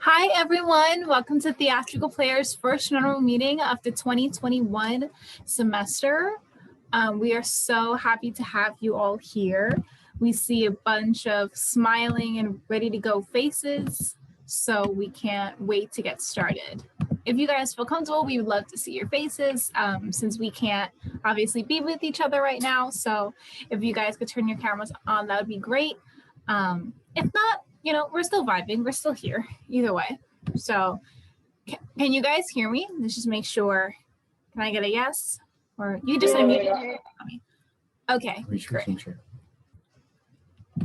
Hi, everyone. Welcome to Theatrical Players' first general meeting of the 2021 semester. We are so happy to have you all here. We see a bunch of smiling and ready to go faces, so we can't wait to get started. If you guys feel comfortable, we would love to see your faces since we can't obviously be with each other right now. So if you guys could turn your cameras on, that would be great. If not, we're still vibing. We're still here either way. So can you guys hear me? Let's just make sure. Can I get a yes? Or you just unmute. Okay, great.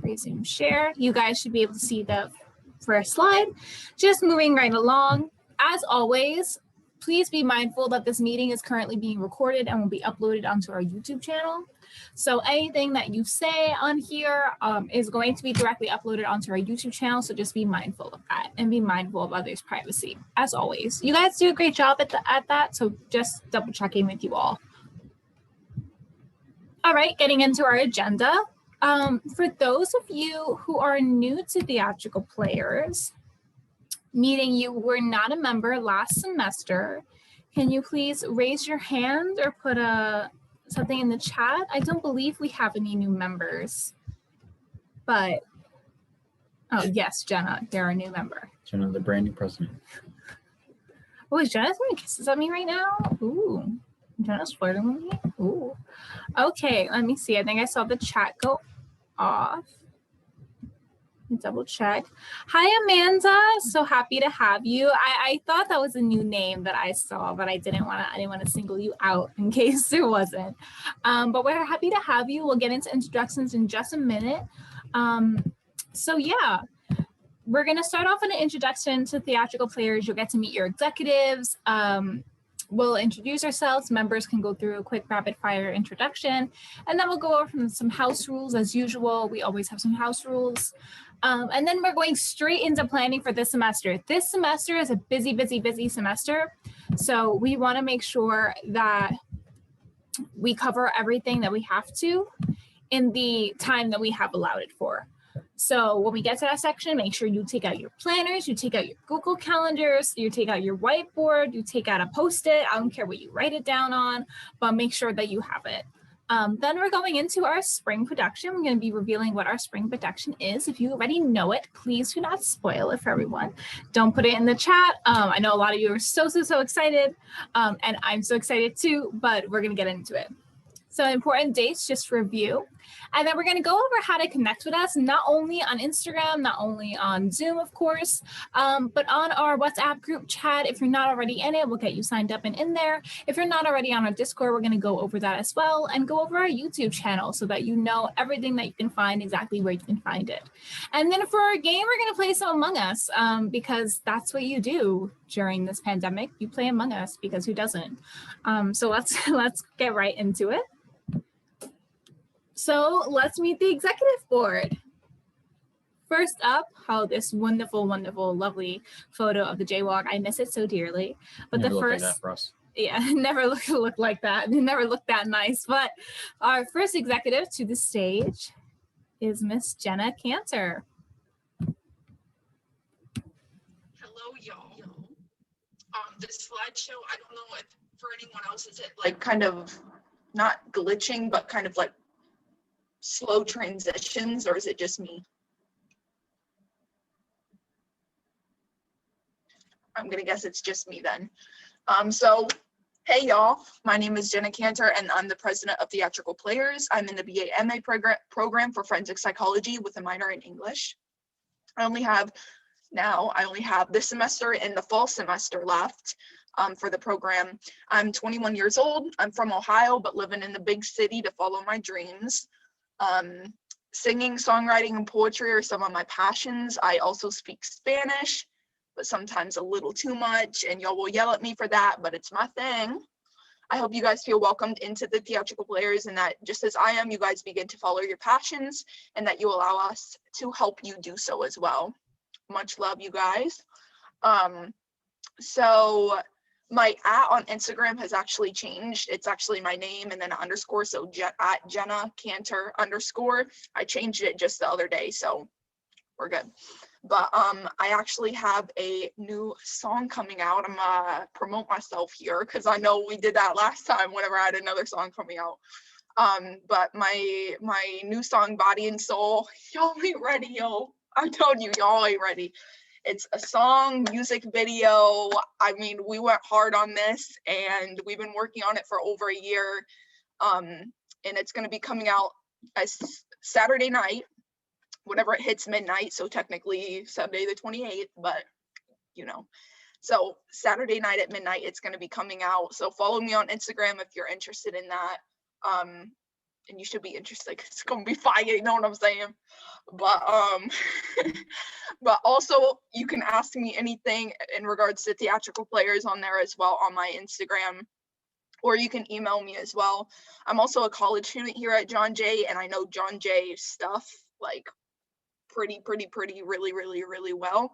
Resume share. You guys should be able to see the first slide. Just moving right along. As always, please be mindful that this meeting is currently being recorded and will be uploaded onto our YouTube channel. So anything that you say on here is going to be directly uploaded onto our YouTube channel. So just be mindful of that and be mindful of others' privacy. As always, you guys do a great job at that. So just double checking with you all. All right, getting into our agenda. For those of you who are new to Theatrical Players, meaning you were not a member last semester, can you please raise your hand or put something in the chat? I don't believe we have any new members, but oh yes, Jenna, you're a new member. Jenna, the brand new president. Oh, is Jenna throwing kisses at me right now? Ooh, Jenna's flirting with me. Ooh, okay, let me see. I think I saw the chat go off. Double check. Hi, Amanda. So happy to have you. I thought that was a new name that I saw, but I didn't want to single you out in case there wasn't. But we're happy to have you. We'll get into introductions in just a minute. So yeah, we're going to start off with an introduction to Theatrical Players. You'll get to meet your executives. We'll introduce ourselves. Members can go through a quick rapid fire introduction, and then we'll go over some house rules as usual. We always have some house rules. And then we're going straight into planning for this semester. This semester is a busy, busy, busy semester. So we want to make sure that we cover everything that we have to in the time that we have allowed it for. So when we get to that section, make sure you take out your planners, you take out your Google calendars, you take out your whiteboard, you take out a Post-it. I don't care what you write it down on, but make sure that you have it. Then we're going into our spring production. We're going to be revealing what our spring production is. If you already know it, please do not spoil it for everyone. Don't put it in the chat. I know a lot of you are so excited, and I'm so excited too, but we're going to get into it. So important dates just for review. And then we're going to go over how to connect with us, not only on Instagram, not only on Zoom, of course, but on our WhatsApp group chat. If you're not already in it, we'll get you signed up and in there. If you're not already on our Discord, we're going to go over that as well and go over our YouTube channel so that you know everything that you can find, exactly where you can find it. And then for our game, we're going to play some Among Us because that's what you do during this pandemic. You play Among Us because who doesn't? So let's get right into it. So let's meet the executive board. First up, this wonderful, wonderful, lovely photo of the jaywalk. I miss it so dearly. But Never the first, like that for us. Yeah, never looked like that. It never looked that nice. But our first executive to the stage is Miss Jenna Cantor. Hello, y'all. This slideshow, I don't know if for anyone else, is it like kind of not glitching, but kind of like slow transitions, or is it just me? I'm gonna guess it's just me then. So hey y'all, my name is Jenna Cantor and I'm the president of Theatrical Players. I'm in the BA-MA program for forensic psychology with a minor in English. I only have this semester and the fall semester left for the program. I'm 21 years old. I'm from Ohio, but living in the big city to follow my dreams. Singing, songwriting, and poetry are some of my passions. I also speak Spanish, but sometimes a little too much, and y'all will yell at me for that, but it's my thing. I hope you guys feel welcomed into the Theatrical Players and that just as I am, you guys begin to follow your passions and that you allow us to help you do so as well. Much love, you guys. So my @ on Instagram has actually changed. It's actually my name and then an underscore. So at Jenna Cantor _. I changed it just the other day, so we're good. But I actually have a new song coming out. I'm gonna promote myself here because I know we did that last time whenever I had another song coming out. But my new song, Body and Soul, y'all ain't ready, yo. I'm telling you, y'all ain't ready. It's a song, music video. I mean, we went hard on this and we've been working on it for over a year. And it's gonna be coming out as Saturday night, whenever it hits midnight. So technically Sunday the 28th, but you know. So Saturday night at midnight, it's gonna be coming out. So follow me on Instagram if you're interested in that. And you should be interested, 'cause it's gonna be fire, you know what I'm saying? But but also you can ask me anything in regards to theatrical players on there as well on my Instagram, or you can email me as well. I'm also a college student here at John Jay, and I know John Jay stuff like pretty really well.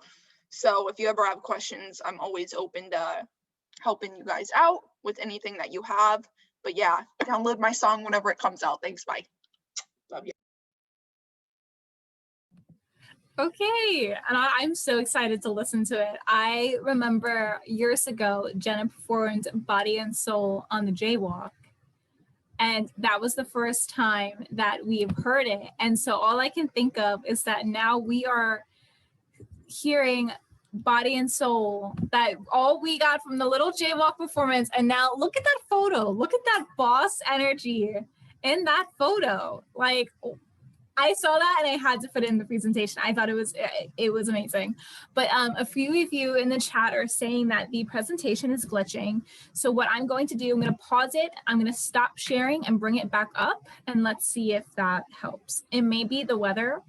So if you ever have questions, I'm always open to helping you guys out with anything that you have. But yeah, download my song whenever it comes out. Thanks, bye. Love you. Okay, and I'm so excited to listen to it. I remember years ago, Jenna performed Body and Soul on the Jaywalk. And that was the first time that we've heard it. And so all I can think of is that now we are hearing Body and Soul, that all we got from the little Jaywalk performance. And now look at that photo. Look at that boss energy in that photo. Like, I saw that and I had to put it in the presentation. I thought it was amazing. But a few of you in the chat are saying that the presentation is glitching. So what I'm going to do, I'm going to pause it. I'm going to stop sharing and bring it back up. And let's see if that helps. It may be the weather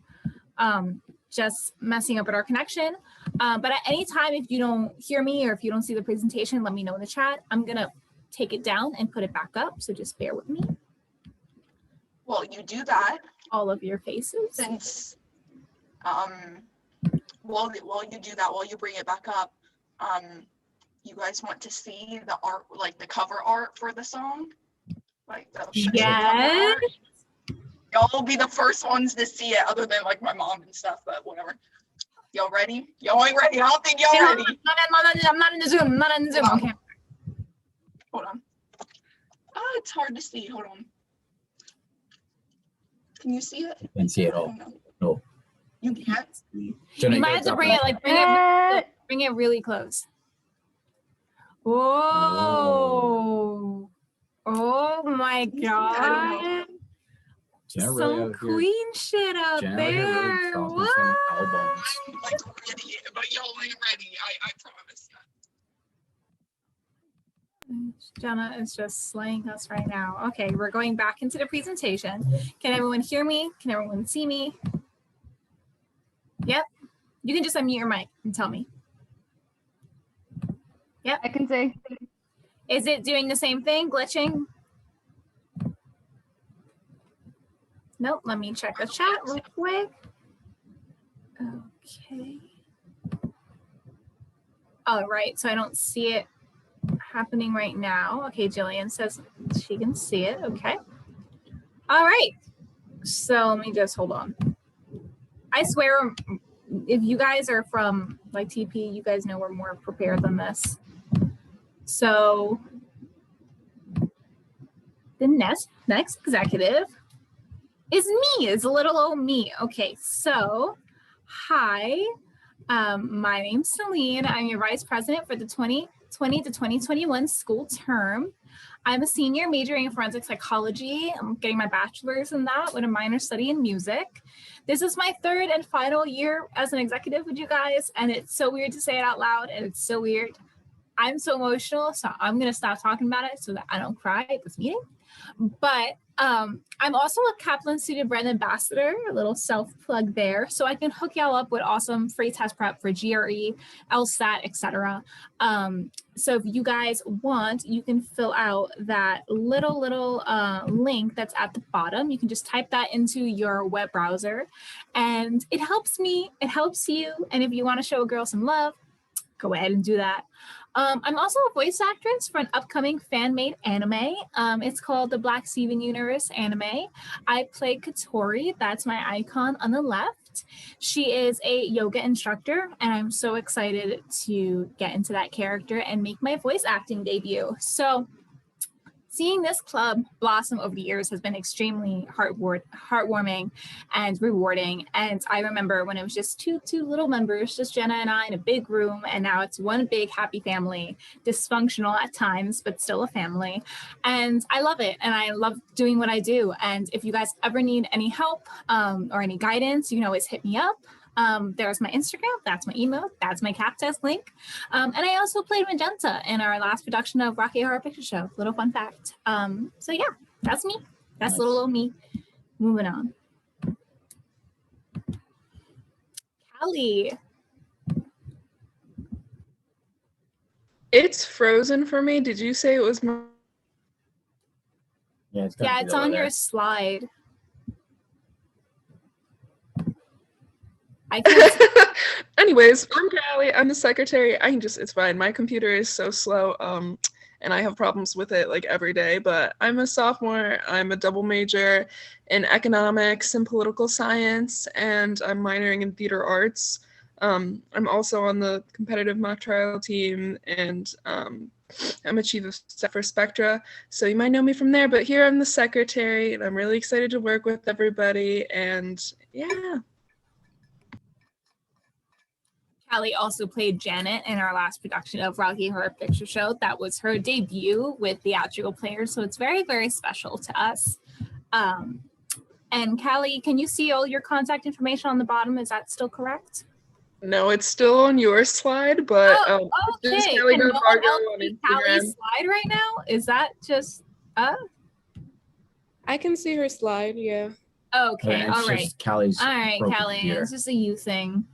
just messing up with our connection. But at any time, if you don't hear me or if you don't see the presentation, let me know in the chat. I'm going to take it down and put it back up. So just bear with me. Well, you do that. All of your faces. Since, while you do that, while you bring it back up, you guys want to see the art, like the cover art for the song? Like the yes. Y'all will be the first ones to see it, other than like my mom and stuff, but whatever. Y'all ready? Y'all ain't ready. I don't think y'all ready. I'm not in the Zoom. I'm not in the Zoom. Okay. Hold on. Oh, it's hard to see. Hold on. Can you see it? I can see it all. No. You can't? You might have to bring it, like, bring it really close. Whoa. Oh my God. Some queen shit out there. What? Like, ready, but y'all ain't ready. I promise. Jenna is just slaying us right now. Okay, we're going back into the presentation. Can everyone hear me? Can everyone see me? Yep. You can just unmute your mic and tell me. Yep. I can say. Is it doing the same thing, glitching? Nope, let me check the chat real quick. Okay. All right, so I don't see it happening right now. Okay, Jillian says she can see it. Okay. All right. So let me just hold on. I swear, if you guys are from like TP, you guys know we're more prepared than this. So the next executive is me, is a little old me. Okay, so hi, my name's Celine. I'm your vice president for the 2020 to 2021 school term. I'm a senior majoring in forensic psychology. I'm getting my bachelor's in that with a minor study in music. This is my third and final year as an executive with you guys, and it's so weird to say it out loud, and it's so weird. I'm so emotional, so I'm gonna stop talking about it so that I don't cry at this meeting. But I'm also a Kaplan Student Brand Ambassador, a little self-plug there, so I can hook y'all up with awesome free test prep for GRE, LSAT, etc. So if you guys want, you can fill out that little link that's at the bottom. You can just type that into your web browser, and it helps me, it helps you, and if you want to show a girl some love, go ahead and do that. I'm also a voice actress for an upcoming fan-made anime. It's called the Black Steven Universe anime. I play Katori. That's my icon on the left. Perfect. She is a yoga instructor, and I'm so excited to get into that character and make my voice acting debut. So seeing this club blossom over the years has been extremely heartwarming and rewarding. And I remember when it was just two little members, just Jenna and I in a big room, and now it's one big happy family, dysfunctional at times, but still a family. And I love it, and I love doing what I do. And if you guys ever need any help or any guidance, you can always hit me up. There's my Instagram, that's my email, that's my cap test link. And I also played Magenta in our last production of Rocky Horror Picture Show. Little fun fact. So yeah, that's me. That's Nice. little old me. Moving on. Callie. It's frozen for me. Did you say it was my? Yeah, it's, Yeah, it's on your slide. I can't. Anyways, I'm Callie. I'm the secretary. It's fine. My computer is so slow, and I have problems with it like every day. But I'm a sophomore. I'm a double major in economics and political science, and I'm minoring in theater arts. I'm also on the competitive mock trial team, and I'm a chief of staff for Spectra. So you might know me from there. But here I'm the secretary, and I'm really excited to work with everybody. And yeah. Callie also played Janet in our last production of Rocky Horror Picture Show. That was her debut with Theatrical Players, so it's very, very special to us. And Callie, can you see all your contact information on the bottom? Is that still correct? No, it's still on your slide, but Okay. this is Can Callie no one Garbargo else on see Instagram. Callie's slide right now? Is that just I can see her slide, yeah. okay? All right. Callie's. All right, broken Callie. computer. It's just a you thing.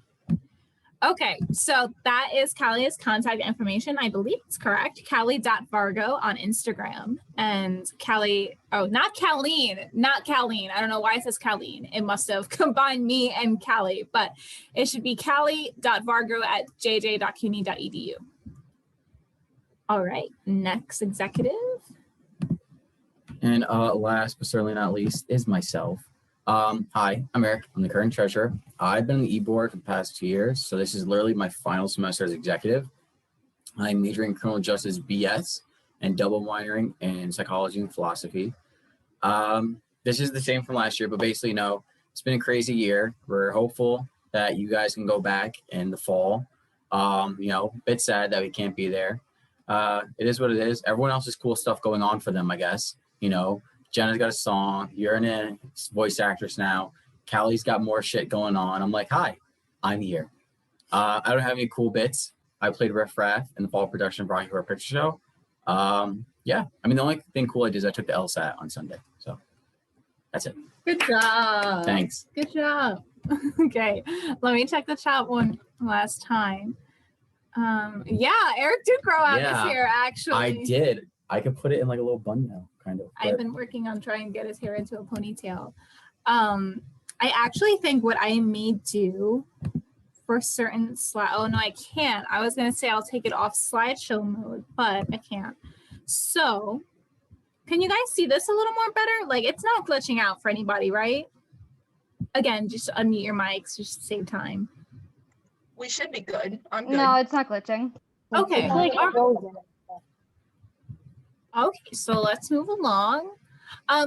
Okay, so that is Callie's contact information. I believe it's correct. Callie.Vargo on Instagram. And Callie, oh, not Colleen. I don't know why it says Colleen. It must have combined me and Callie, but it should be callie.vargo@jj.cuny.edu. All right, next executive. And last but certainly not least is myself. Hi, I'm Eric. I'm the current treasurer. I've been on the e-board for the past 2 years, so this is literally my final semester as executive. I'm majoring in criminal justice BS and double minoring in psychology and philosophy. This is the same from last year, but basically, it's been a crazy year. We're hopeful that you guys can go back in the fall. A bit sad that we can't be there. It is what it is. Everyone else has cool stuff going on for them, I guess. Jenna's got a song. You're a voice actress now. Callie's got more shit going on. I'm like, hi, I'm here. I don't have any cool bits. I played Riff Raff in the fall production of Rocky Horror Picture Show. The only thing cool I did is I took the LSAT on Sunday. So that's it. Good job. Thanks. Good job. Okay, let me check the chat one last time. Eric did grow out his hair, actually. I did. I could put it in like a little bun now, kind of. I've been working on trying to get his hair into a ponytail. I actually think what I may do for certain oh no, I can't. I was gonna say I'll take it off slideshow mode, but I can't. So can you guys see this a little more better? Like, it's not glitching out for anybody, right? Again, just unmute your mics, just to save time. We should be good. I'm good. No, it's not glitching. Okay. It's like Okay, so let's move along.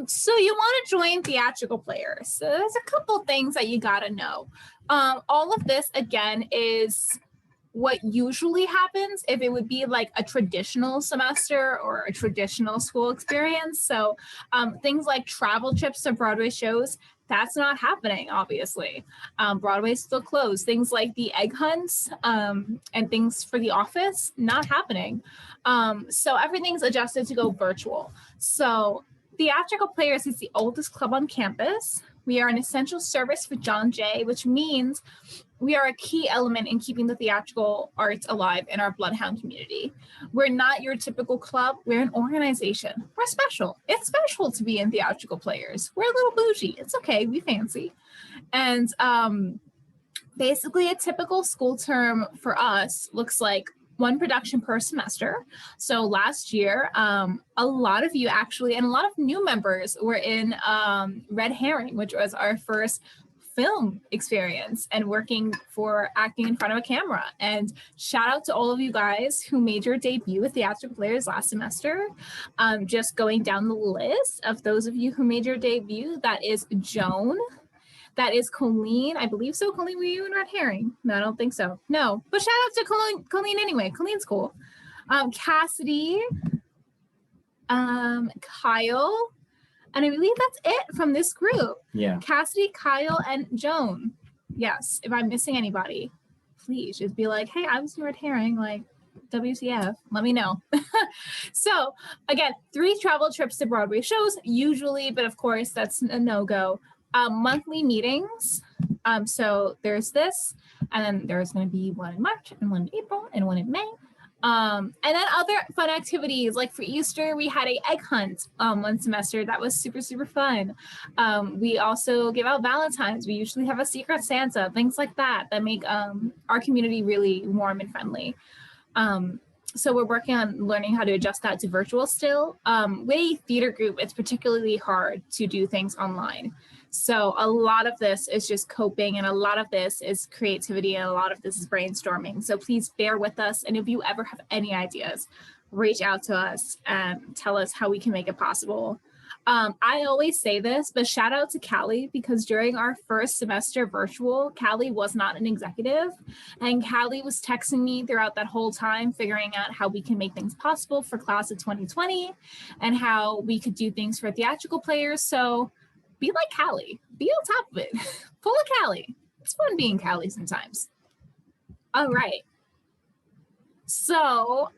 So you want to join Theatrical Players. So there's a couple things that you got to know. All of this, again, is what usually happens if it would be like a traditional semester or a traditional school experience. So things like travel trips to Broadway shows, that's not happening, obviously. Broadway's still closed. Things like the egg hunts and things for The Office, not happening. So everything's adjusted to go virtual. So Theatrical Players is the oldest club on campus. We are an essential service for John Jay, which means we are a key element in keeping the theatrical arts alive in our Bloodhound community. We're not your typical club. We're an organization. We're special. It's special to be in Theatrical Players. We're a little bougie. It's okay. We fancy. And basically a typical school term for us looks like one production per semester. So last year, a lot of you actually, and a lot of new members were in Red Herring, which was our first film experience and working for acting in front of a camera. And shout out to all of you guys who made your debut with Theatrical Players last semester. Just going down the list of those of you who made your debut, that is Joan, that is Colleen. I believe so. Colleen, were you in Red Herring? No, I don't think so. No, but shout out to Colleen anyway. Colleen's cool. Cassidy, Kyle, and I believe that's it from this group. Yeah. Cassidy, Kyle, and Joan. Yes, if I'm missing anybody, please just be like, hey, I was in Red Herring, like WCF, let me know. So again, 3 travel trips to Broadway shows usually, but of course that's a no-go. Monthly meetings. So there's this, and then there's going to be one in March and one in April and one in May. And then other fun activities, like for Easter, we had a egg hunt one semester. That was super, super fun. We also give out Valentines. We usually have a Secret Santa, things like that, that make our community really warm and friendly. So we're working on learning how to adjust that to virtual still. With a theater group, it's particularly hard to do things online. So a lot of this is just coping, and a lot of this is creativity, and a lot of this is brainstorming. So please bear with us. And if you ever have any ideas, reach out to us and tell us how we can make it possible. I always say this, but shout out to Callie, because during our first semester virtual, Callie was not an executive, and Callie was texting me throughout that whole time, figuring out how we can make things possible for class of 2020 and how we could do things for Theatrical Players. So be like Callie, be on top of it. Pull a Callie. It's fun being Callie sometimes. All right. So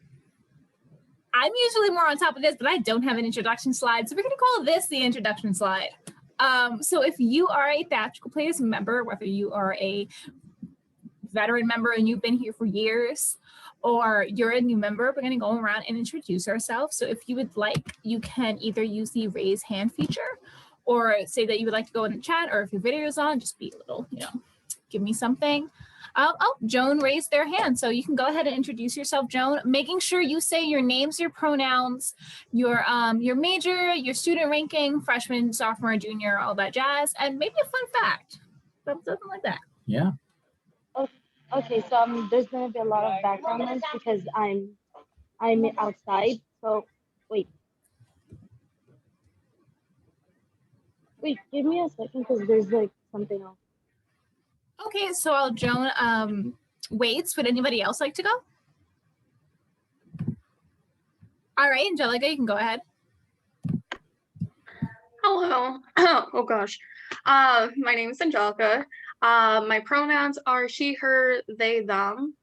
I'm usually more on top of this, but I don't have an introduction slide. So we're going to call this the introduction slide. So if you are a Theatrical Players member, whether you are a veteran member and you've been here for years, or you're a new member, we're going to go around and introduce ourselves. So if you would like, you can either use the raise hand feature, or say that you would like to go in the chat, or if your video is on, just be a little, give me something. Oh, Joan raised their hand. So you can go ahead and introduce yourself, Joan, making sure you say your names, your pronouns, your major, your student ranking, freshman, sophomore, junior, all that jazz, and maybe a fun fact, something like that. Yeah. Okay, so there's gonna be a lot of background noise because I'm outside. So wait, give me a second because there's like something else. Okay, so while Joan waits, would anybody else like to go? All right, Angelica, you can go ahead. Hello. Oh gosh. My name is Angelica. My pronouns are she, her, they, them.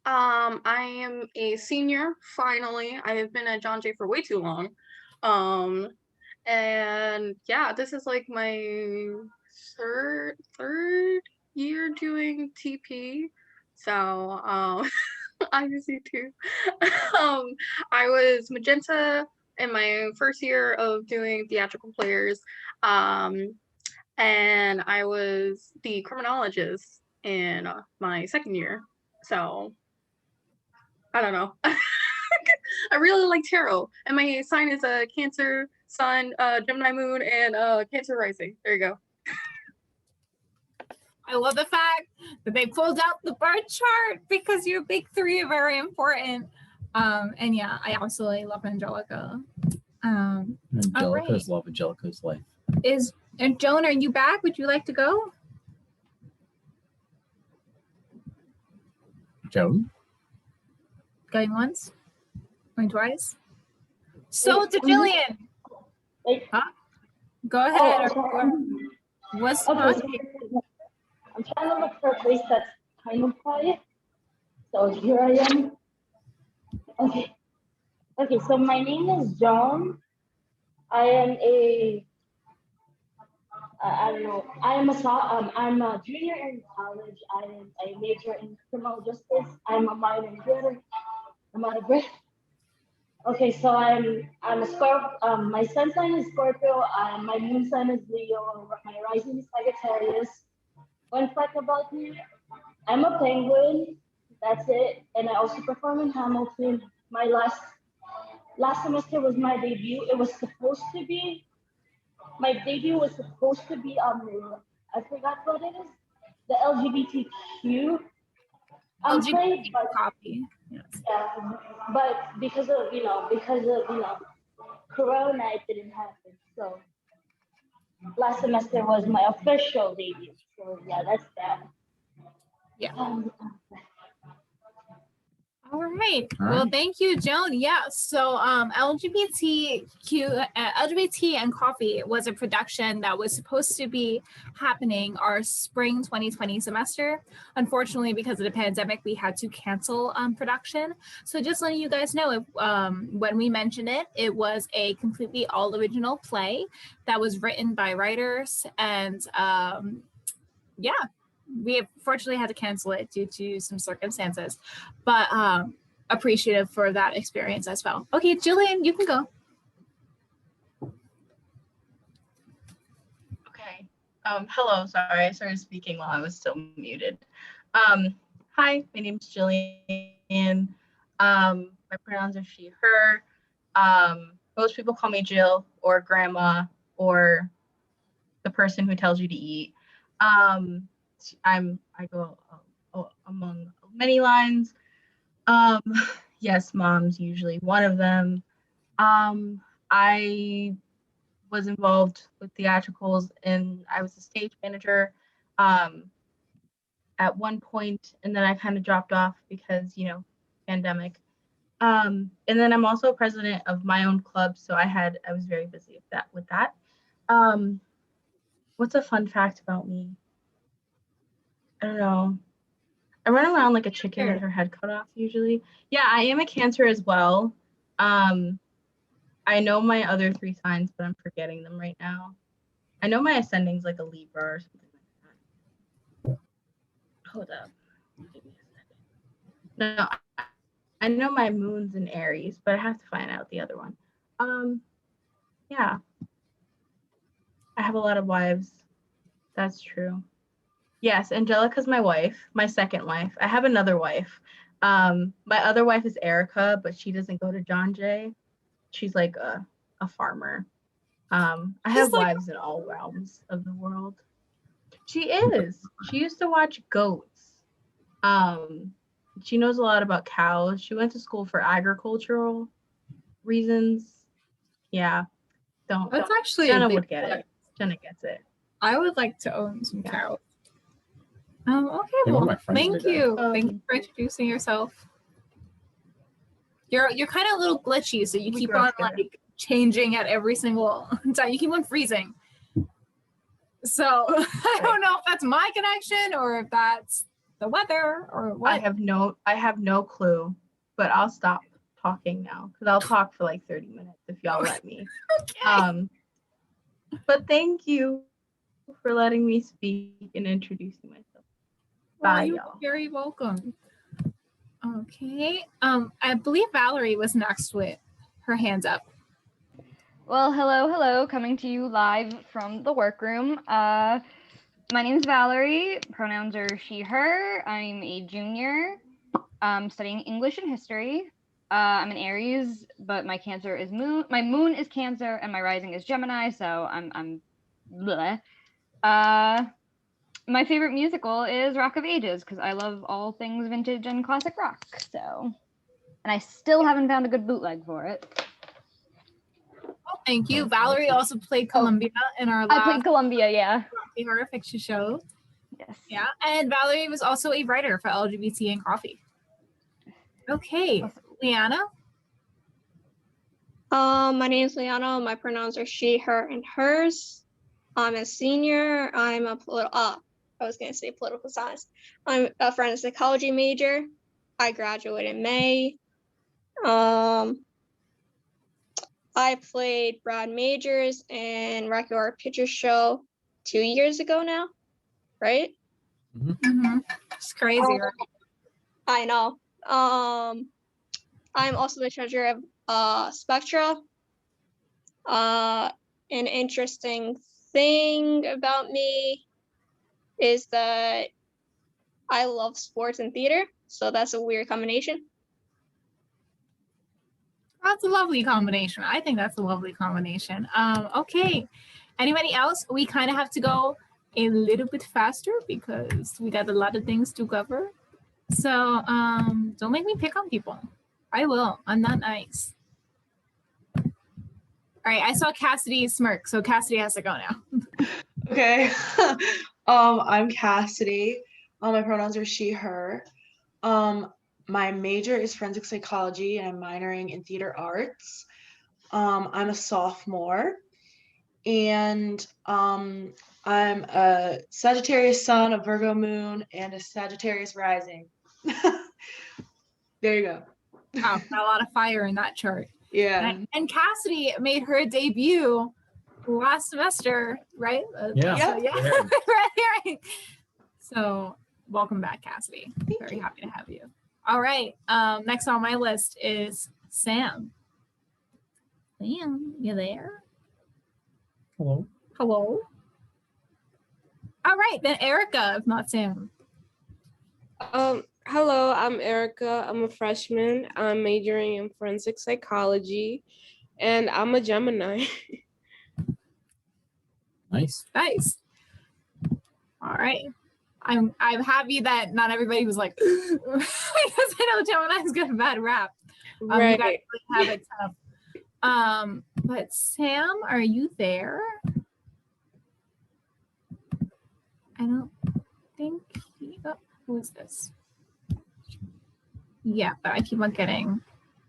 I am a senior, finally. I have been at John Jay for way too long. And yeah, this is like my third year doing TP. So I see too. I was Magenta in my first year of doing Theatrical Players. And I was the criminologist in my second year. So I don't know. I really like tarot. And my sign is a Cancer, Sun, Gemini Moon, and Cancer Rising. There you go. I love the fact that they pulled out the bar chart because your big 3 are very important. And yeah, I absolutely love Angelica. Angelica's love, Angelica's life. And Joan, are you back? Would you like to go? Joan? Going once? Going twice? So to Jillian. Huh? Go ahead. What's okay, I'm trying to look for a place that's kind of quiet. So here I am. Okay, so my name is Joan. I am I'm a junior in college. I major in criminal justice. I'm a minor in theater. I'm out of breath. Okay, so I'm a Scorpio. My sun sign is Scorpio. My moon sign is Leo. My rising is Sagittarius. One fact about me, I'm a penguin. That's it. And I also perform in Hamilton. My last semester was my debut. My debut was supposed to be I forgot what it is. The LGBTQ. LGBT Played, but copy. Yes. yeah, but because of Corona, it didn't happen. So last semester was my official debut. So yeah, that's that. Yeah. Um, All right. All Well, right. thank you, Joan. Yeah. So, LGBT and Coffee was a production that was supposed to be happening our spring 2020 semester. Unfortunately, because of the pandemic, we had to cancel production. So, just letting you guys know, if, when we mentioned it, it was a completely all original play that was written by writers, and yeah, we fortunately had to cancel it due to some circumstances, but appreciative for that experience as well. Okay, Jillian, you can go. Okay. Hello, sorry, I started speaking while I was still muted. Hi, my name is Jillian. My pronouns are she, her. Most people call me Jill or grandma or the person who tells you to eat. I go among many lines. Yes, mom's usually one of them. I was involved with theatricals and I was a stage manager at one point, and then I kind of dropped off because, pandemic. And then I'm also president of my own club, so I was very busy with that. What's a fun fact about me? I don't know. I run around like a chicken with her head cut off usually. Yeah, I am a Cancer as well. I know my other 3 signs, but I'm forgetting them right now. I know my ascending's like a Libra or something like that. Hold up. No, I know my moon's in Aries, but I have to find out the other one. Yeah. I have a lot of wives. That's true. Yes, Angelica's my wife, my second wife. I have another wife. My other wife is Erica, but she doesn't go to John Jay. She's like a farmer. I have wives in all realms of the world. She is. She used to watch goats. She knows a lot about cows. She went to school for agricultural reasons. Yeah. That's actually Jenna would get it. Jenna gets it. I would like to own some cows. Okay, Hey, one of well, my friends thank did that. you. Thank you for introducing yourself. You're kind of a little glitchy, so you We keep grew on up together. like changing at every single time. You keep on freezing. So I don't know if that's my connection or if that's the weather or what. I have no clue, but I'll stop talking now because I'll talk for like 30 minutes if y'all let me. Okay. But thank you for letting me speak and introducing myself. Well, Bye, you're y'all. very welcome. Okay. I believe Valerie was next with her hands up. Well, hello, coming to you live from the workroom. My name is Valerie, pronouns are she, her. I'm a junior, studying English and history. I'm an Aries, but my Cancer is moon. My moon is Cancer and my rising is Gemini, so I'm bleh. My favorite musical is Rock of Ages because I love all things vintage and classic rock. So, and I still haven't found a good bootleg for it. Oh, thank you. Valerie also played Columbia in our I last played Columbia, yeah. Rocky Horror Fiction show. Yes. Yeah, and Valerie was also a writer for LGBT and Coffee. Okay, Liana. My name is Liana. My pronouns are she, her, and hers. I'm a senior. I'm a political science. I'm a forensic psychology major. I graduated in May. I played Brad Majors in Rocky Horror Picture Show 2 years ago now, right? Mm-hmm. It's crazy, right? I know. I'm also the treasurer of Spectra. An interesting thing about me is that I love sports and theater, so that's a weird combination. That's a lovely combination. I think that's a lovely combination. Okay. Anybody else? We kind of have to go a little bit faster because we got a lot of things to cover. So don't make me pick on people. I will. I'm not nice. All right, I saw Cassidy smirk, so Cassidy has to go now. Okay. I'm Cassidy. My pronouns are she, her. My major is forensic psychology and I'm minoring in theater arts. I'm a sophomore and I'm a Sagittarius sun, a Virgo moon, and a Sagittarius rising. There you go. Wow, got a lot of fire in that chart. Yeah. And Cassidy made her debut last semester, right? Yeah. So, yeah. Yeah. right. So welcome back, Cassidy. Very happy to have you. All right. Next on my list is Sam. Sam, you there? Hello. Hello. All right, then Erica, if not Sam. Hello, I'm Erica. I'm a freshman. I'm majoring in forensic psychology, and I'm a Gemini. Nice. Nice. All right. I'm happy that not everybody was like, because I know Gemini's got a bad rap. You guys Right. really have it tough. But Sam, are you there? I don't think who is this? Yeah, but I keep on getting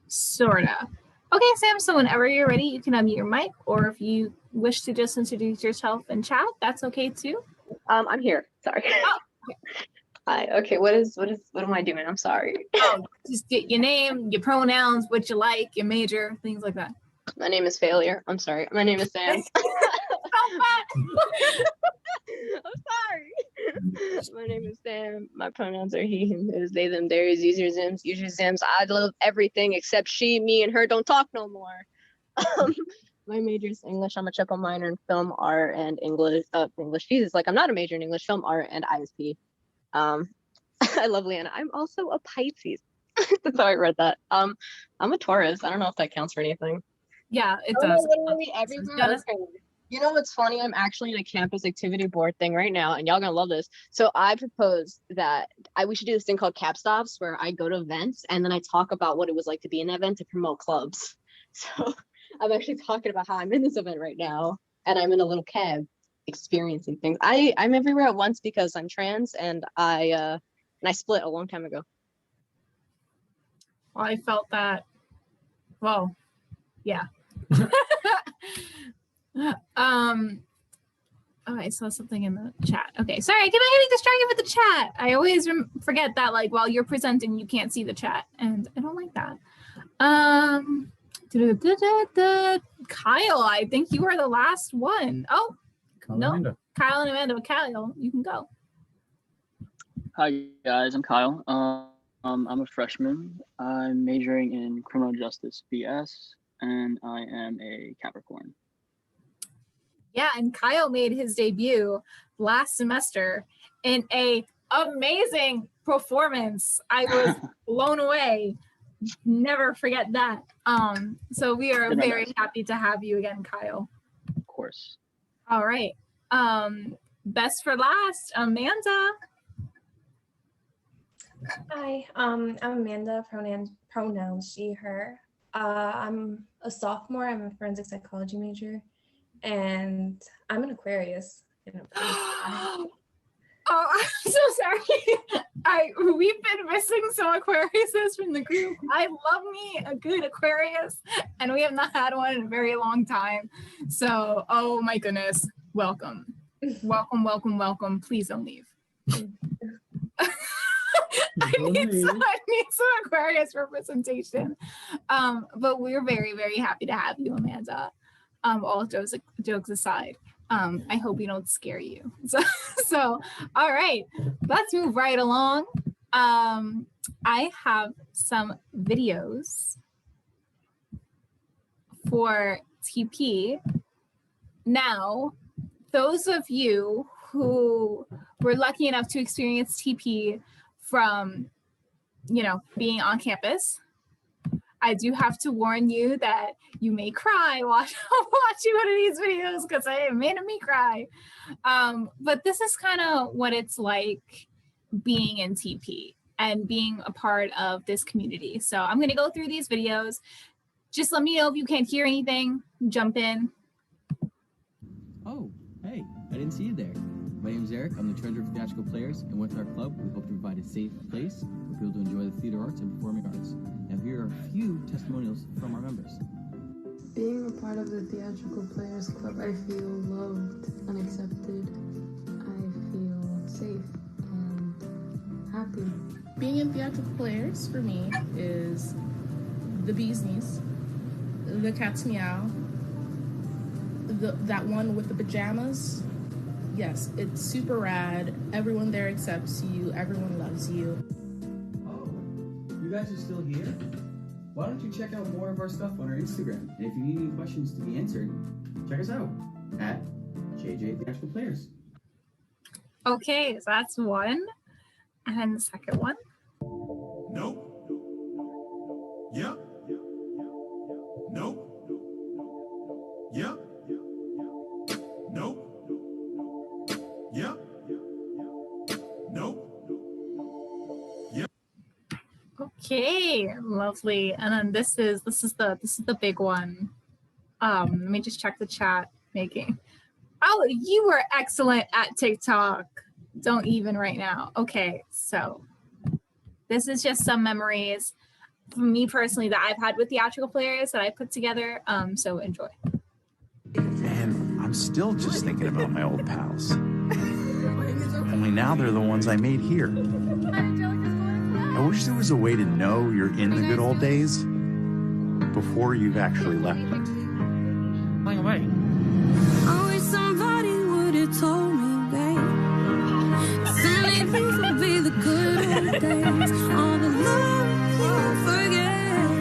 sorta. Okay, Sam, so whenever you're ready, you can unmute your mic, or if you wish to just introduce yourself in chat, that's okay too. I'm here. Sorry. Oh, Hi. Okay. What am I doing? I'm sorry. Oh, just get your name, your pronouns, what you like, your major, things like that. My name is Failure. I'm sorry. My name is Sam. I'm sorry. My name is Sam. My pronouns are he, him, his, they, them, theirs, users, zims, users, zims. I love everything except she, me, and her don't talk no more. My major is English. I'm a triple minor in film art and English. English. Jesus, like I'm not a major in English, film art, and ISP. I love Leanna. I'm also a Pisces. That's how I read that. I'm a Taurus. I don't know if that counts for anything. Yeah, it Oh, no, does. literally everywhere. Okay. You know what's funny? I'm actually in a campus activity board thing right now, and y'all gonna love this. So I proposed that we should do this thing called cap stops, where I go to events and then I talk about what it was like to be in an event to promote clubs. So I'm actually talking about how I'm in this event right now, and I'm in a little cab experiencing things. I'm everywhere at once because I'm trans, and I split a long time ago. Well, I felt that. Well, yeah. Oh, I saw something in the chat. Okay, sorry, I keep on getting distracted with the chat. I always forget that, like, while you're presenting, you can't see the chat, and I don't like that. Kyle, I think you are the last one. Oh, no, Amanda. Kyle and Amanda, but Kyle, you can go. Hi guys, I'm Kyle. I'm a freshman. I'm majoring in criminal justice BS, and I am a Capricorn. Yeah, and Kyle made his debut last semester in a amazing performance. I was blown away. Never forget that. So we are very happy to have you again, Kyle. Of course. All right. Best for last, Amanda. Hi, I'm Amanda, pronouns she, her. I'm a sophomore, I'm a forensic psychology major, and I'm an Aquarius. Oh, I'm so sorry. We've been missing some Aquariuses from the group. I love me a good Aquarius, and we have not had one in a very long time. So, oh my goodness, welcome. Welcome, welcome, welcome. Please don't leave. I need some Aquarius representation. But we're very, very happy to have you, Amanda. All jokes aside, I hope we don't scare you. So all right, let's move right along. I have some videos for TP. Now, those of you who were lucky enough to experience TP from, being on campus, I do have to warn you that you may cry watching one of these videos because it made me cry. But this is kind of what it's like being in TP and being a part of this community. So I'm going to go through these videos. Just let me know if you can't hear anything. Jump in. Oh, hey, I didn't see you there. My name's Eric. I'm the treasurer of Theatrical Players, and with our club, we hope to provide a safe place for people to enjoy the theater arts and performing arts. Now, here are a few testimonials from our members. Being a part of the Theatrical Players Club, I feel loved and accepted. I feel safe and happy. Being in Theatrical Players for me is the bee's knees, the cat's meow, that one with the pajamas. Yes, it's super rad. Everyone there accepts you. Everyone loves you. Oh, you guys are still here? Why don't you check out more of our stuff on our Instagram? And if you need any questions to be answered, check us out at JJ Theatrical Players. Okay, so that's one. And then the second one. Nope. Yep. Nope. Yep. Nope. Yep. Nope. Yep. Okay, lovely. And then this is the big one. Let me just check the chat. Oh, you were excellent at TikTok. Don't even right now. Okay, so this is just some memories for me personally that I've had with Theatrical Players that I put together. So enjoy. And I'm still just thinking about my old pals. Only now they're the ones I made here. I wish there was a way to know you're in the good old days before you've actually left them. Flying away. I wish somebody would have told me, babe. Sending things would be the good old days. All the love you forget,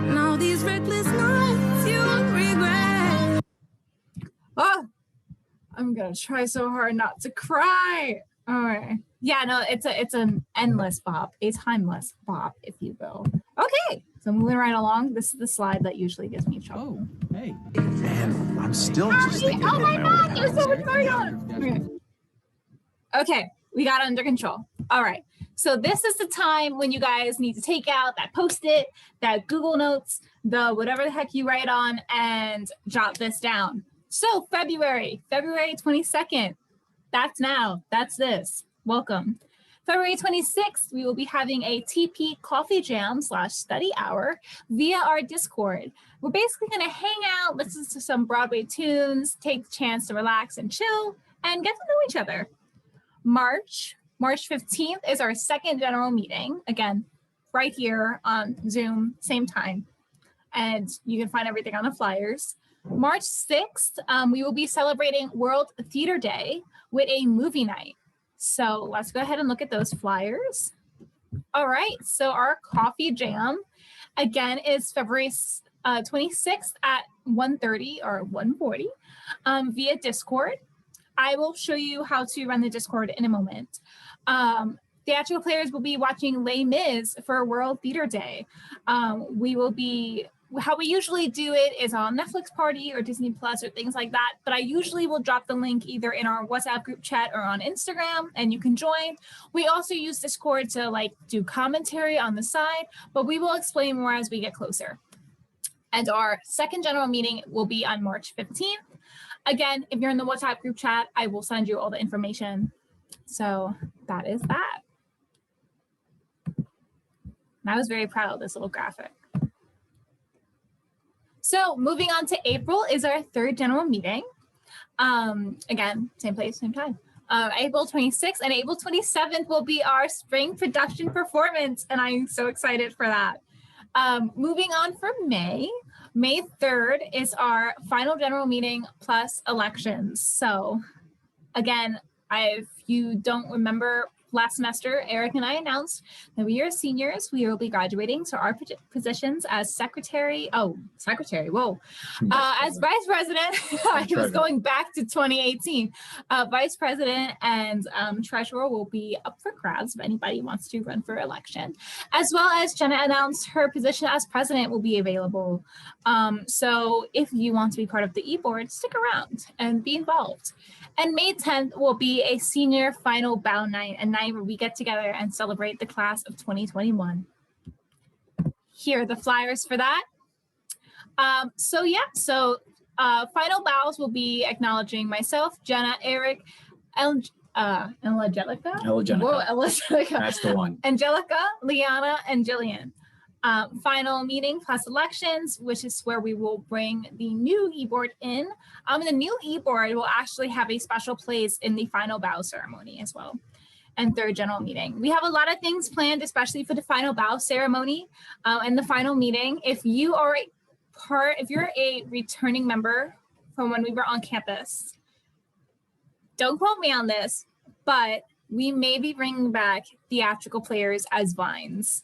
and all these reckless nights you regret. Oh, I'm gonna try so hard not to cry. All right. Yeah, no, it's an endless bop, a timeless bop, if you will. Okay, so moving right along. This is the slide that usually gives me trouble. Oh, hey. And I'm still just thinking Oh about my my old God, there's pals. so much going on. Okay, we got it under control. All right. So this is the time when you guys need to take out that Post-it, that Google Notes, the whatever the heck you write on, and jot this down. So February 22nd. That's now. That's this. Welcome. February 26th, we will be having a TP coffee jam / study hour via our Discord. We're basically going to hang out, listen to some Broadway tunes, take the chance to relax and chill, and get to know each other. March 15th is our second general meeting. Again, right here on Zoom, same time. And you can find everything on the flyers. March 6th, we will be celebrating World Theater Day with a movie night. So let's go ahead and look at those flyers. All right, so our coffee jam, again, is February 26th at 1:30 or 1:40 via Discord. I will show you how to run the Discord in a moment. Theatrical Players will be watching Les Mis for World Theater Day. How we usually do it is on Netflix Party or Disney Plus or things like that. But I usually will drop the link either in our WhatsApp group chat or on Instagram, and you can join. We also use Discord to do commentary on the side, but we will explain more as we get closer. And our second general meeting will be on March 15th. Again, if you're in the WhatsApp group chat, I will send you all the information. So that is that. And I was very proud of this little graphic. So moving on to April is our third general meeting. Again, same place, same time. April 26th and April 27th will be our spring production performance, and I'm so excited for that. Moving on for May 3rd is our final general meeting plus elections. So again, if you don't remember Last semester, Eric and I announced that we are seniors. We will be graduating. So our positions as secretary, whoa, as vice president, I was going back to 2018. Vice president and treasurer will be up for grabs if anybody wants to run for election. As well as Jenna announced her position as president will be available. So if you want to be part of the e-board, stick around and be involved. And May 10th will be a senior final bow night, a night where we get together and celebrate the class of 2021. Here are the flyers for that. So final bows will be acknowledging myself, Jenna, Eric, Angelica. Whoa, Angelica. That's the one. Angelica, Liana, and Jillian. Final meeting plus elections, which is where we will bring the new e-board in. The new e-board will actually have a special place in the final bow ceremony as well, and third general meeting. We have a lot of things planned, especially for the final bow ceremony and the final meeting. If you are if you're a returning member from when we were on campus, don't quote me on this, but we may be bringing back theatrical players as vines.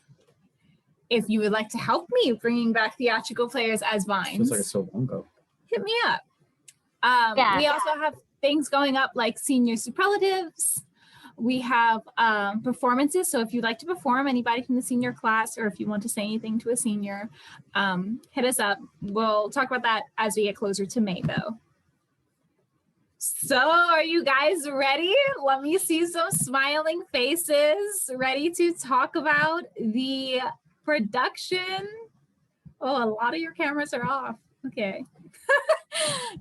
If you would like to help me bringing back theatrical players as vines, Feels like a so long ago. hit me up. We also have things going up like senior superlatives. We have performances. So if you'd like to perform, anybody from the senior class, or if you want to say anything to a senior, hit us up. We'll talk about that as we get closer to May, though. So are you guys ready? Let me see some smiling faces ready to talk about the production. Oh, a lot of your cameras are off. Okay.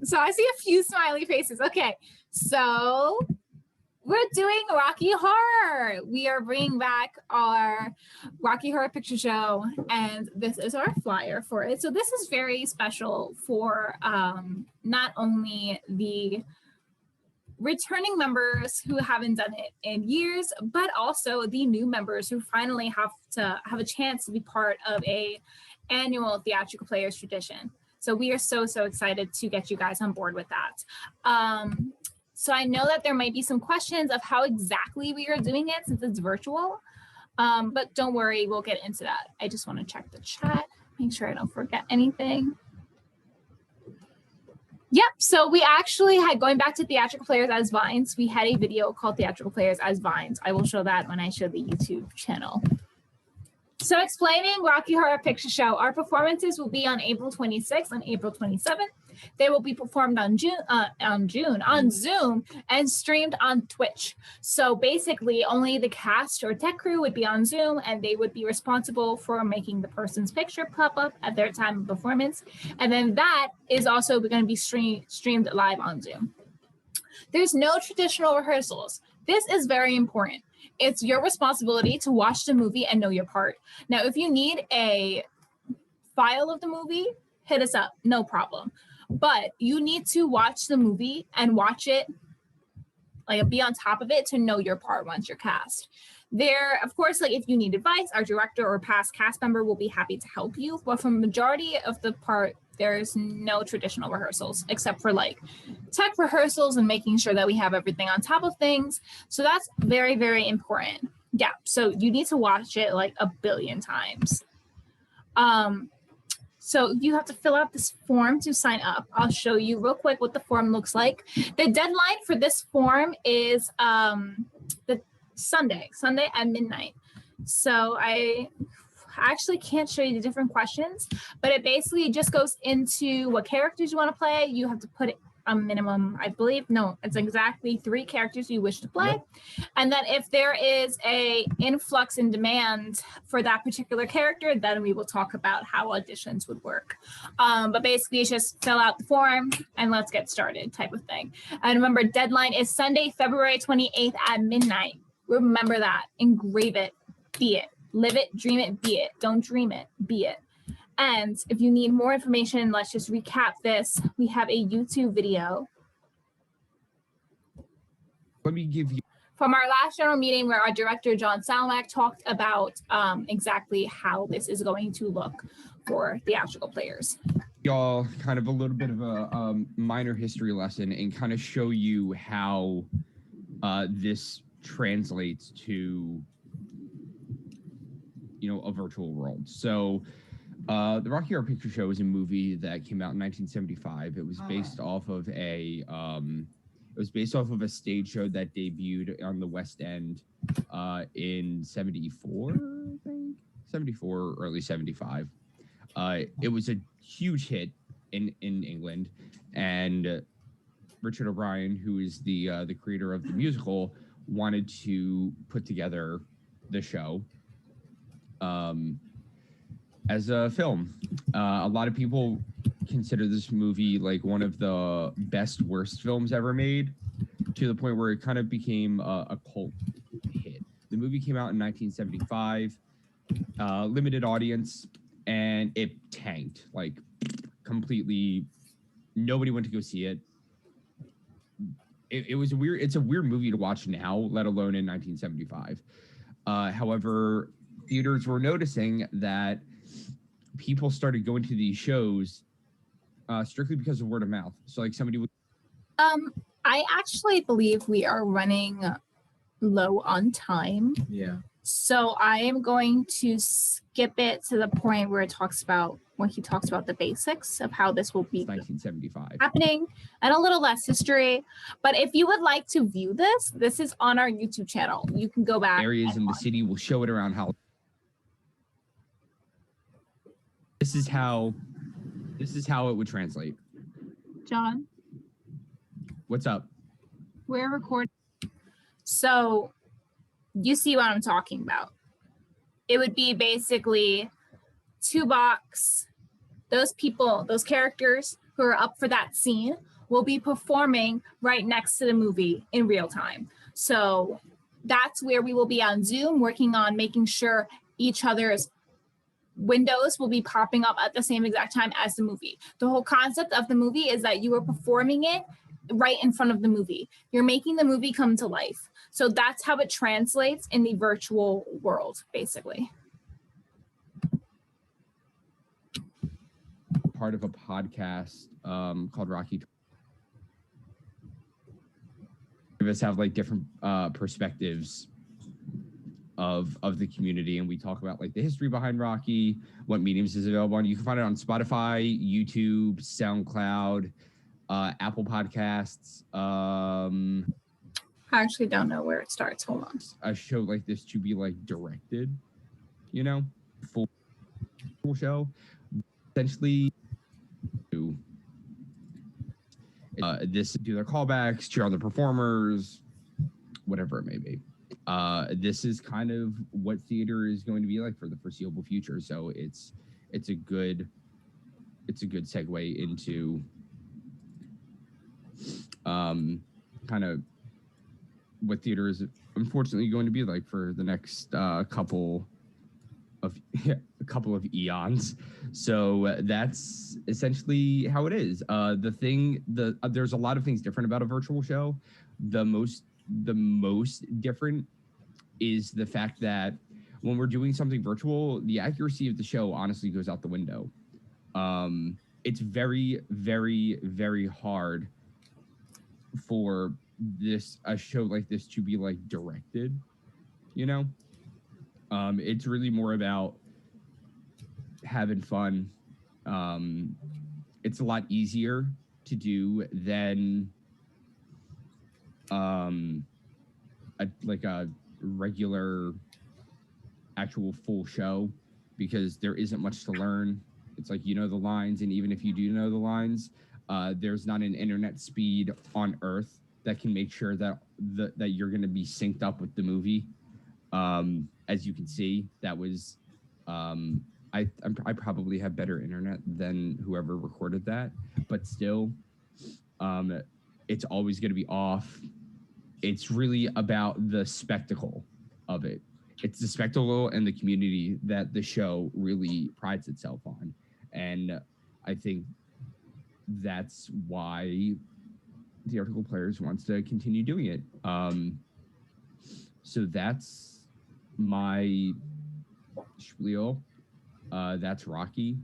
So I see a few smiley faces. Okay. So we're doing Rocky Horror. We are bringing back our Rocky Horror Picture Show, and this is our flyer for it. So this is very special for not only the returning members who haven't done it in years, but also the new members who finally have a chance to be part of a annual theatrical players tradition. So we are so excited to get you guys on board with that. So I know that there might be some questions of how exactly we are doing it since it's virtual, but don't worry, we'll get into that. I just want to check the chat, make sure I don't forget anything. Yep, so we actually had, going back to theatrical players as vines, we had a video called Theatrical Players as Vines. I will show that when I show the YouTube channel. So explaining Rocky Horror Picture Show, our performances will be on April 26th and April 27th. They will be performed on Zoom and streamed on Twitch. So basically only the cast or tech crew would be on Zoom, and they would be responsible for making the person's picture pop up at their time of performance. And then that is also going to be streamed live on Zoom. There's no traditional rehearsals. This is very important. It's your responsibility to watch the movie and know your part. Now, if you need a file of the movie, hit us up, no problem. But you need to watch the movie and watch it, like be on top of it to know your part once you're cast. There, of course, like if you need advice, our director or past cast member will be happy to help you. But for the majority of the part, there's no traditional rehearsals except for like tech rehearsals and making sure that we have everything on top of things. So that's very, very important. Yeah, so you need to watch it like a billion times. So you have to fill out this form to sign up. I'll show you real quick what the form looks like. The deadline for this form is the Sunday at midnight. So I actually can't show you the different questions, but it basically just goes into what characters you want to play. You have to put a minimum, I believe, no, it's exactly 3 characters you wish to play. Yep. And then if there is a influx in demand for that particular character, then we will talk about how auditions would work. But basically it's just fill out the form and let's get started type of thing. And remember, deadline is Sunday, February 28th at midnight. Remember that, engrave it, be it, live it, dream it, be it. Don't dream it, be it. And if you need more information, let's just recap this. We have a YouTube video. Let me give you. From our last general meeting where our director, John Salmack, talked about exactly how this is going to look for theatrical players. Y'all kind of a little bit of a minor history lesson and kind of show you how this translates to, a virtual world. So the Rocky Horror Picture Show is a movie that came out in 1975. It was based off of a stage show that debuted on the West End in 74, I think 74, early 75. It was a huge hit in England, and Richard O'Brien, who is the creator of the musical, wanted to put together the show as a film. A lot of people consider this movie like one of the best worst films ever made, to the point where it kind of became a cult hit. The movie came out in 1975, limited audience, and it tanked, like completely. Nobody went to go see it. It's a weird movie to watch now, let alone in 1975. However, theaters were noticing that people started going to these shows strictly because of word of mouth. So like somebody would. I actually believe we are running low on time. Yeah. So I am going to skip it to the point where he talks about the basics of how this will be 1975 happening and a little less history. But if you would like to view this is on our YouTube channel. You can go back. Areas in the city will show it around how. This is how it would translate. John, What's up? we're recording. So you see what I'm talking about. It would be basically 2 box. Those people, those characters who are up for that scene will be performing right next to the movie in real time. So that's where we will be on Zoom working on making sure each other's windows will be popping up at the same exact time as the movie. The whole concept of the movie is that you are performing it right in front of the movie. You're making the movie come to life. So that's how it translates in the virtual world, basically. Part of a podcast called Rocky. Of us have like different perspectives of the community, and we talk about like the history behind Rocky, what mediums is available on. You can find it on Spotify, YouTube, SoundCloud, Apple Podcasts. I actually don't know where it starts. Hold on. A show like this to be like directed, full show. Essentially, this do their callbacks, cheer on the performers, whatever it may be. This is kind of what theater is going to be like for the foreseeable future. So it's a good segue into kind of what theater is unfortunately going to be like for the next couple of eons. So that's essentially how it is. There's a lot of things different about a virtual show. The most different is the fact that when we're doing something virtual, the accuracy of the show honestly goes out the window. It's very, very, very hard for a show like this to be like directed, it's really more about having fun. It's a lot easier to do than a regular actual full show, because there isn't much to learn. It's like the lines, and even if you do know the lines, there's not an internet speed on Earth that can make sure that you're going to be synced up with the movie. As you can see, that was I probably have better internet than whoever recorded that, but still, it's always going to be off. It's really about the spectacle of it. It's the spectacle and the community that the show really prides itself on. And I think that's why Theatrical Players wants to continue doing it. So that's my spiel. That's Rocky.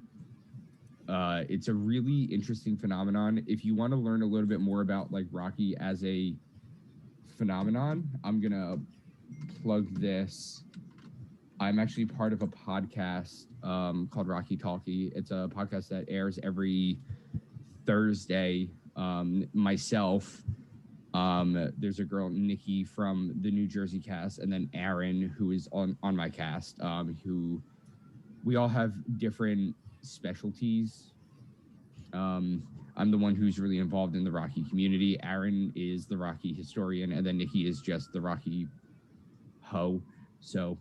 It's a really interesting phenomenon. If you want to learn a little bit more about like Rocky as a phenomenon. I'm gonna plug this. I'm actually part of a podcast called Rocky Talkie. It's a podcast that airs every Thursday. Myself, there's a girl, Nikki, from the New Jersey cast, and then Aaron, who is on my cast, who we all have different specialties. I'm the one who's really involved in the Rocky community. Aaron is the Rocky historian, and then Nikki is just the Rocky hoe. So,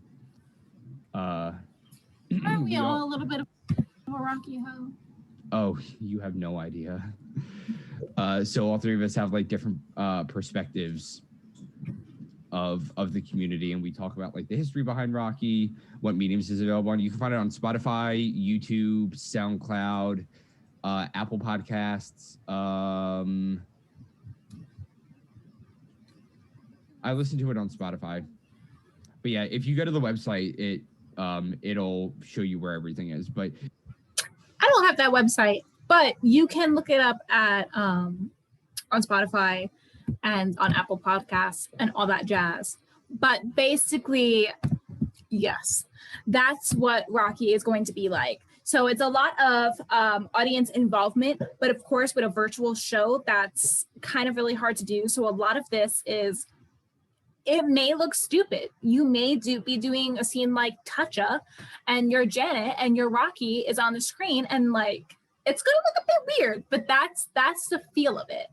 Aren't we all a little bit of a Rocky hoe? Oh, you have no idea. So all three of us have like different perspectives of the community, and we talk about like the history behind Rocky, what mediums is available on. You can find it on Spotify, YouTube, SoundCloud, Apple Podcasts. I listen to it on Spotify. But yeah, if you go to the website, it'll show you where everything is. But I don't have that website, but you can look it up at on Spotify and on Apple Podcasts and all that jazz. But basically, yes, that's what Rocky is going to be like. So it's a lot of audience involvement, but of course, with a virtual show, that's kind of really hard to do. So a lot of this is, it may look stupid. You may be doing a scene like Toucha, and your Janet and your Rocky is on the screen, and like it's gonna look a bit weird, but that's the feel of it.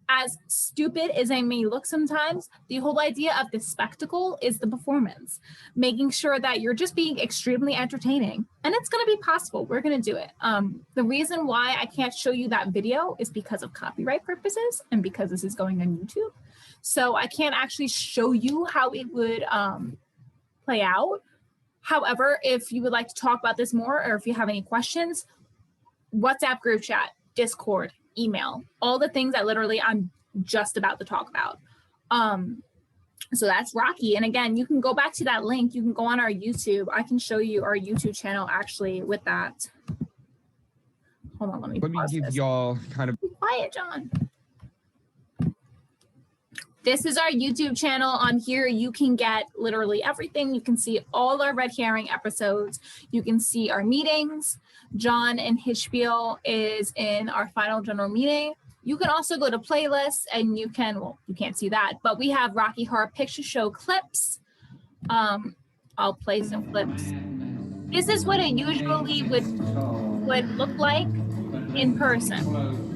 As stupid as I may look sometimes, the whole idea of the spectacle is the performance, making sure that you're just being extremely entertaining, and it's gonna be possible. We're gonna do it. The reason why I can't show you that video is because of copyright purposes and because this is going on YouTube. So I can't actually show you how it would play out. However, if you would like to talk about this more, or if you have any questions, WhatsApp group chat, Discord, email, all the things that literally I'm just about to talk about. So that's Rocky. And again, you can go back to that link. You can go on our YouTube. I can show you our YouTube channel actually with that. Hold on, let me give y'all kind of... Be quiet, John. This is our YouTube channel. On here, you can get literally everything. You can see all our Red Herring episodes. You can see our meetings. John and his spiel is in our final general meeting. You can also go to playlists, and you can, well, you can't see that, but we have Rocky Horror Picture Show clips. I'll play some clips. This is what it usually would look like in person.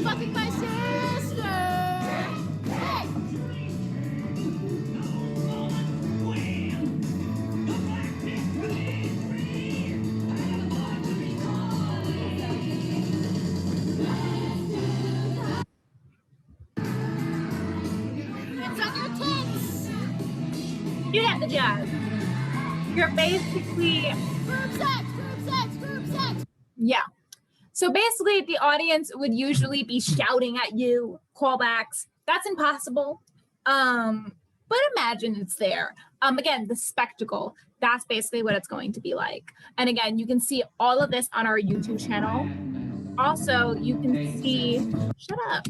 Fucking my sister! Hey! It's on your tits! You got the job. You're basically... Group sex! Group sex! Group sex! Yeah. So basically, the audience would usually be shouting at you, callbacks. That's impossible. But imagine it's there. Again, the spectacle, that's basically what it's going to be like. And again, you can see all of this on our YouTube channel. Also, you can see, shut up.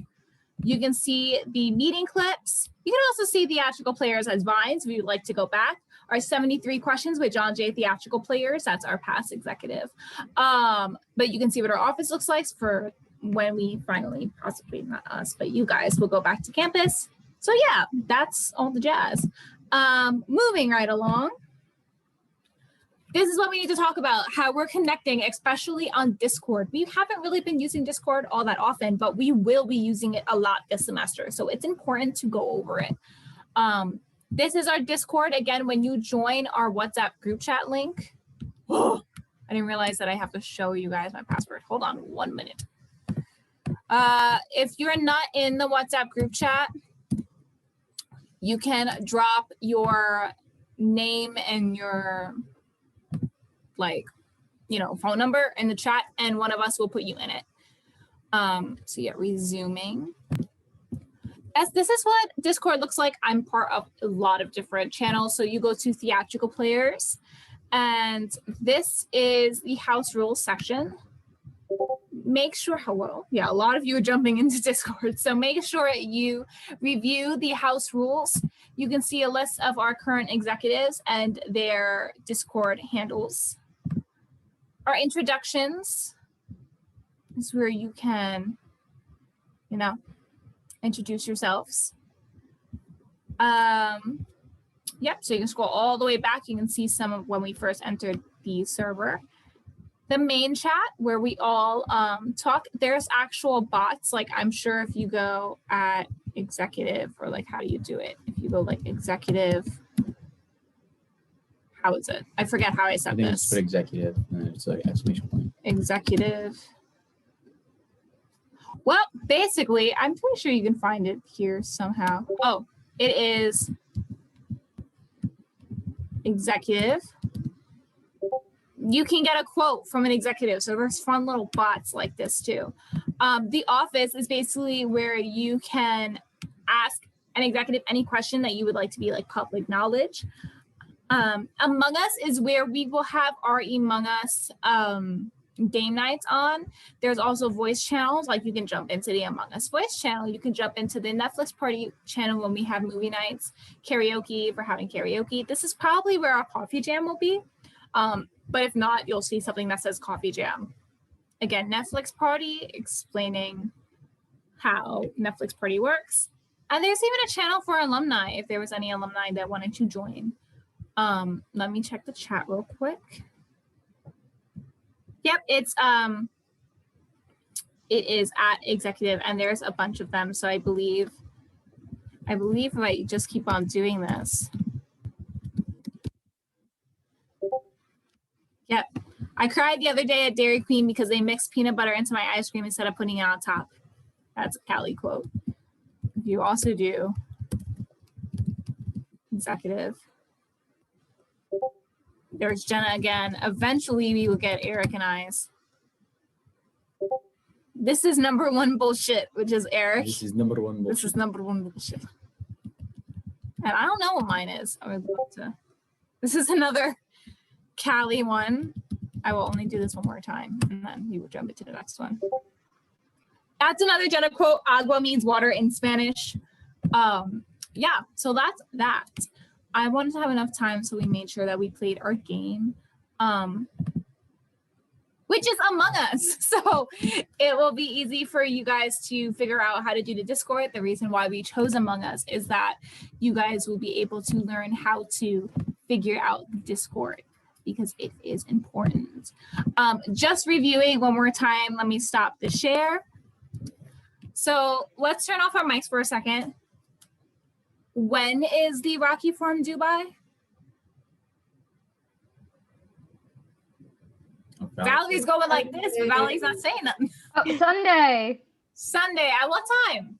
You can see the meeting clips. You can also see Theatrical Players as Vines if you'd like to go back. Our 73 questions with John J. Theatrical Players, that's our past executive. But you can see what our office looks like for when we finally, possibly not us, but you guys will go back to campus. So yeah, that's all the jazz. Moving right along. This is what we need to talk about, how we're connecting, especially on Discord. We haven't really been using Discord all that often, but we will be using it a lot this semester. So it's important to go over it. This is our Discord. Again, when you join our WhatsApp group chat link. I didn't realize that I have to show you guys my password. Hold on 1 minute. If you're not in the WhatsApp group chat, you can drop your name and your phone number in the chat, and one of us will put you in it. So yeah, resuming. As this is what Discord looks like. I'm part of a lot of different channels. So you go to theatrical players, and this is the house rules section. Make sure, hello, yeah, a lot of you are jumping into Discord. So make sure you review the house rules. You can see a list of our current executives and their Discord handles. Our introductions is where you can, you know, introduce yourselves. Yep, so you can scroll all the way back. You can see some of when we first entered the server. The main chat where we all talk, there's actual bots. Like I'm sure if you go at executive, or like, how do you do it? If you go like executive, how is it? I forget how I I said think this. it's put executive, and it's like exclamation point. Executive. Well, basically, I'm pretty sure you can find it here somehow. Oh, it is executive. You can get a quote from an executive. So there's fun little bots like this too. The office is basically where you can ask an executive any question that you would like to be like public knowledge. Among Us is where we will have our Among Us game nights on. There's also voice channels, like you can jump into the Among Us voice channel. You can jump into the Netflix party channel when we have movie nights, karaoke, if we're having karaoke. This is probably where our coffee jam will be. But if not, you'll see something that says coffee jam. Again, Netflix party, explaining how Netflix party works. And there's even a channel for alumni if there was any alumni that wanted to join. Let me check the chat real quick. Yep, it is at executive, and there's a bunch of them. So I believe if I just keep on doing this. Yep, I cried the other day at Dairy Queen because they mixed peanut butter into my ice cream instead of putting it on top. That's a Callie quote. If you also do executive. There's Jenna again. Eventually we will get Eric and I's. This is number one bullshit, which is Eric. This is number one bullshit. This is number one bullshit. And I don't know what mine is. I would love to. This is another Callie one. I will only do this one more time, and then we will jump into the next one. That's another Jenna quote. Agua means water in Spanish. Yeah, so that's that. I wanted to have enough time, so we made sure that we played our game, which is Among Us. So it will be easy for you guys to figure out how to do the Discord. The reason why we chose Among Us is that you guys will be able to learn how to figure out the Discord, because it is important. Just reviewing one more time, let me stop the share. So let's turn off our mics for a second. When is the Rocky Forum due by? Okay. Valerie's going like this, but Valerie's not saying nothing. Oh, Sunday. Sunday, at what time?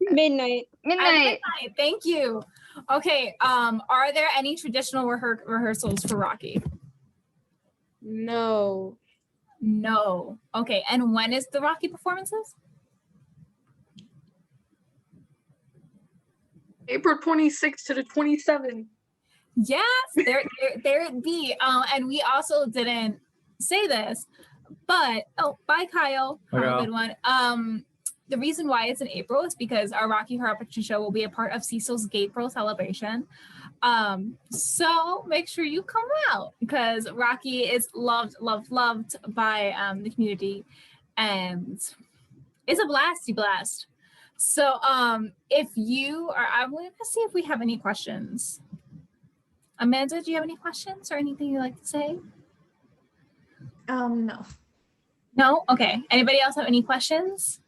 Midnight. At midnight. Thank you. Okay, are there any traditional rehearsals for Rocky? No. No. Okay, and when is the Rocky performances? April 26th to the 27th. Yes, there it be. And we also didn't say this, but bye Kyle. Have a good one. The reason why it's in April is because our Rocky Horror Picture Show will be a part of Cecil's Gay Pro celebration. So make sure you come out, because Rocky is loved by the community, and it's a blasty blast. So if you are, I'm going to see if we have any questions. Amanda, do you have any questions or anything you'd like to say? No. No? Okay. Anybody else have any questions?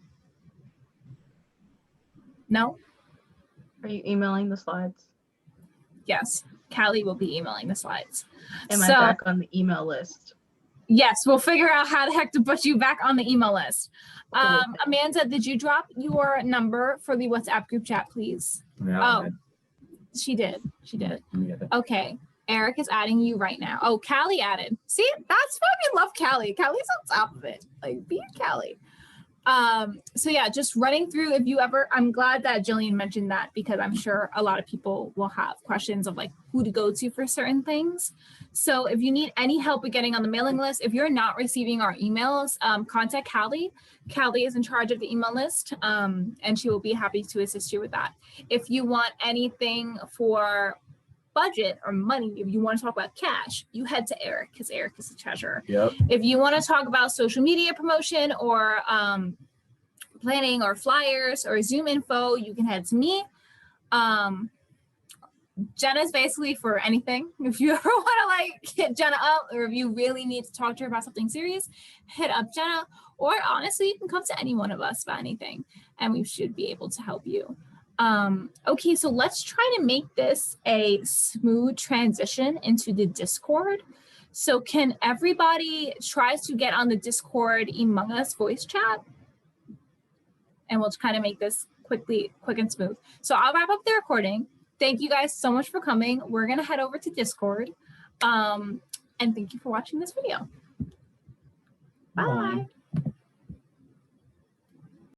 No? Are you emailing the slides? Yes. Callie will be emailing the slides. Am I back on the email list? Yes, we'll figure out how the heck to put you back on the email list. Amanda, did you drop your number for the WhatsApp group chat, please? Yeah, she did. She did. Yeah. Okay. Eric is adding you right now. Oh, Callie added. See, that's why we love Callie. Callie's on top of it. Like, be Callie. So yeah, just running through, if you ever, I'm glad that Jillian mentioned that, because I'm sure a lot of people will have questions of like who to go to for certain things. So if you need any help with getting on the mailing list, if you're not receiving our emails, contact Callie. Callie is in charge of the email list, and she will be happy to assist you with that. If you want anything for budget or money, if you want to talk about cash, you head to Eric, because Eric is the treasurer. Yep. If you want to talk about social media promotion or planning or flyers or Zoom info, you can head to me. Jenna's basically for anything. If you ever want to like hit Jenna up, or if you really need to talk to her about something serious, hit up Jenna. Or honestly, you can come to any one of us about anything, and we should be able to help you. Okay, so let's try to make this a smooth transition into the Discord. So can everybody try to get on the Discord Among Us voice chat? And we'll kind of make this quick and smooth. So I'll wrap up the recording. Thank you guys so much for coming. We're gonna head over to Discord. And thank you for watching this video. Bye.